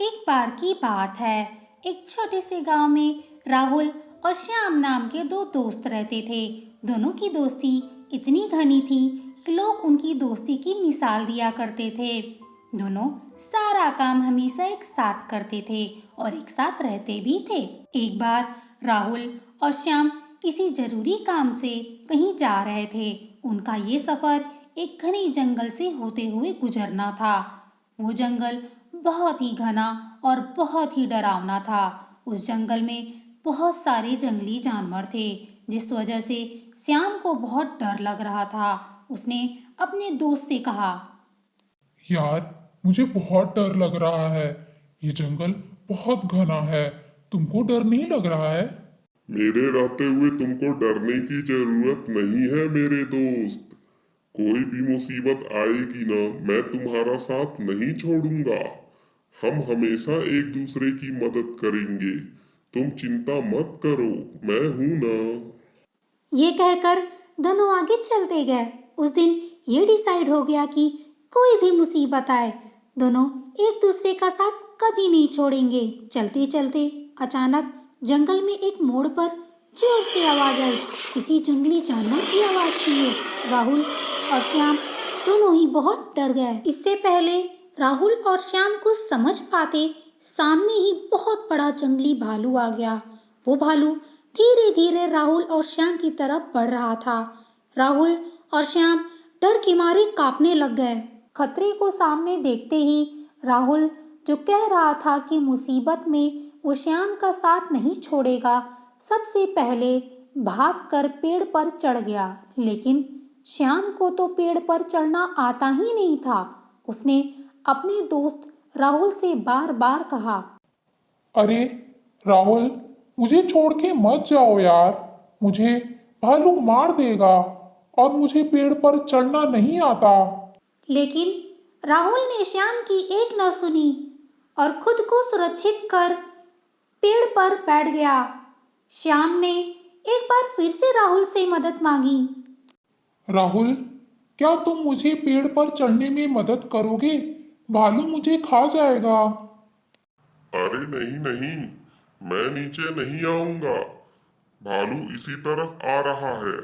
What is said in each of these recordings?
एक बार की बात है। एक छोटे से गांव में राहुल और श्याम नाम के दो दोस्त रहते थे। दोनों की दोस्ती इतनी घनी थी कि लोग उनकी दोस्ती की मिसाल दिया करते थे। दोनों सारा काम हमेशा एक साथ करते थे और एक साथ रहते भी थे। एक बार राहुल और श्याम किसी जरूरी काम से कहीं जा रहे थे। उनका ये सफर एक घने जंगल से होते हुए गुजरना था। वो जंगल बहुत ही घना और बहुत ही डरावना था। उस जंगल में बहुत सारे जंगली जानवर थे, जिस वजह से श्याम को बहुत डर लग रहा था। उसने अपने दोस्त से कहा, यार, मुझे बहुत डर लग रहा है। ये जंगल बहुत घना है। तुमको डर नहीं लग रहा है? मेरे रहते हुए तुमको डरने की जरूरत नहीं है मेरे दोस्त। कोई भी मुसीबत आएगी ना, मैं तुम्हारा साथ नहीं छोड़ूंगा। हम हमेशा एक दूसरे की मदद करेंगे। तुम चिंता मत करो, मैं हूं ना। ये कहकर दोनों आगे चलते गए। उस दिन ये डिसाइड हो गया कि कोई भी मुसीबत आए, दोनों एक दूसरे का साथ कभी नहीं छोड़ेंगे। चलते चलते अचानक जंगल में एक मोड़ पर जोर से आवाज आई। किसी जंगली जानवर की आवाज थी ये। राहुल और श्याम दोनों ही बहुत डर गए। इससे पहले राहुल और श्याम कुछ समझ पाते, सामने ही बहुत बड़ा जंगली भालू आ गया। वो भालू धीरे धीरे राहुल और श्याम की तरफ बढ़ रहा था। राहुल और श्याम डर के मारे कांपने लग गए। खतरे को सामने देखते ही राहुल, जो कह रहा था कि मुसीबत में वो श्याम का साथ नहीं छोड़ेगा, सबसे पहले भागकर पेड़ पर चढ़ गया। लेकिन श्याम को तो पेड़ पर चढ़ना आता ही नहीं था। उसने अपने दोस्त राहुल से बार बार कहा, अरे राहुल, मुझे छोड़ के मत जाओ यार। मुझे भालू मार देगा और मुझे पेड़ पर चढ़ना नहीं आता। लेकिन राहुल ने श्याम की एक न सुनी और खुद को सुरक्षित कर पेड़ पर बैठ गया। श्याम ने एक बार फिर से राहुल से मदद मांगी। राहुल, क्या तुम मुझे पेड़ पर चढ़ने में मदद करोगे? भालू मुझे खा जाएगा। अरे नहीं नहीं, मैं नीचे नहीं आऊंगा। भालू इसी तरफ आ रहा है।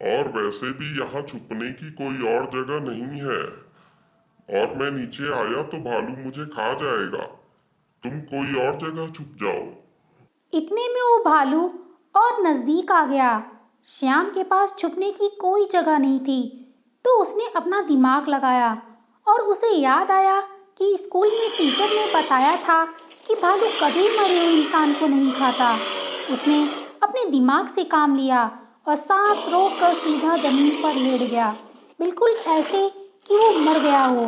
और वैसे भी यहाँ छुपने की कोई और जगह नहीं है। और मैं नीचे आया तो भालू मुझे खा जाएगा। तुम कोई और जगह छुप जाओ। इतने में वो भालू और नजदीक आ गया। श्याम के पास छुपने की कोई जगह नहीं थी, तो उसने अपना दिमाग लगाया और उसे याद आया कि स्कूल में टीचर ने बताया था कि भालू कभी मरे हुए इंसान को नहीं खाता। उसने अपने दिमाग से काम लिया और सांस रोककर सीधा जमीन पर लेट गया, बिल्कुल ऐसे कि वो मर गया हो।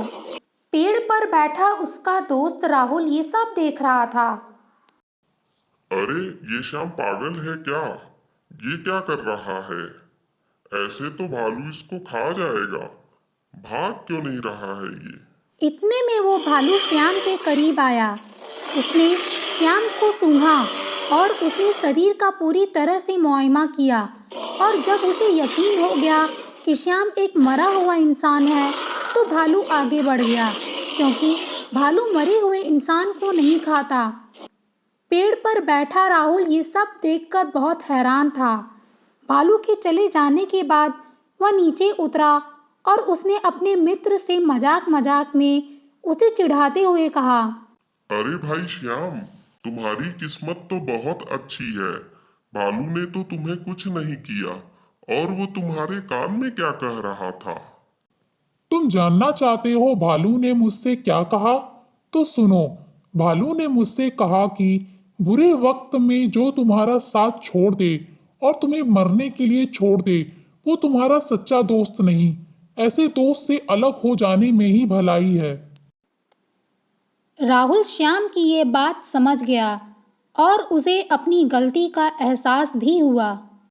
पेड़ पर बैठा उसका दोस्त राहुल ये सब देख रहा था। अरे ये श्याम पागल है क्या? ये क्या कर रहा है? ऐसे तो भालू इसको खा जाएगा। भाग क्यों नहीं रहा है ये? इतने में वो भालू श्याम के करीब आया। उसने श्याम को सूंघा और उसने शरीर का पूरी तरह से मुआयना किया। और जब उसे यकीन हो गया कि श्याम एक मरा हुआ इंसान है, तो भालू आगे बढ़ गया, क्योंकि भालू मरे हुए इंसान को नहीं खाता। पेड़ पर बैठा राहुल ये सब देखकर बहुत हैरान था। भालू के चले जाने के बाद वह नीचे उतरा और उसने अपने मित्र से मजाक मजाक में उसे चिढ़ाते हुए कहा, अरे भाई श्याम, तुम्हारी किस्मत तो बहुत अच्छी है। भालू ने तो तुम्हें कुछ नहीं किया। और वो तुम्हारे कान में क्या कह रहा था? तुम जानना चाहते हो भालू ने मुझसे क्या कहा? तो सुनो। भालू ने मुझसे कहा कि बुरे वक्त में जो तुम्हारा साथ छोड़ दे और तुम्हें मरने के लिए छोड़ दे, वो तुम्हारा सच्चा दोस्त नहीं। ऐसे दोस्त से अलग हो जाने में ही भलाई है। राहुल श्याम की ये बात समझ गया और उसे अपनी गलती का एहसास भी हुआ।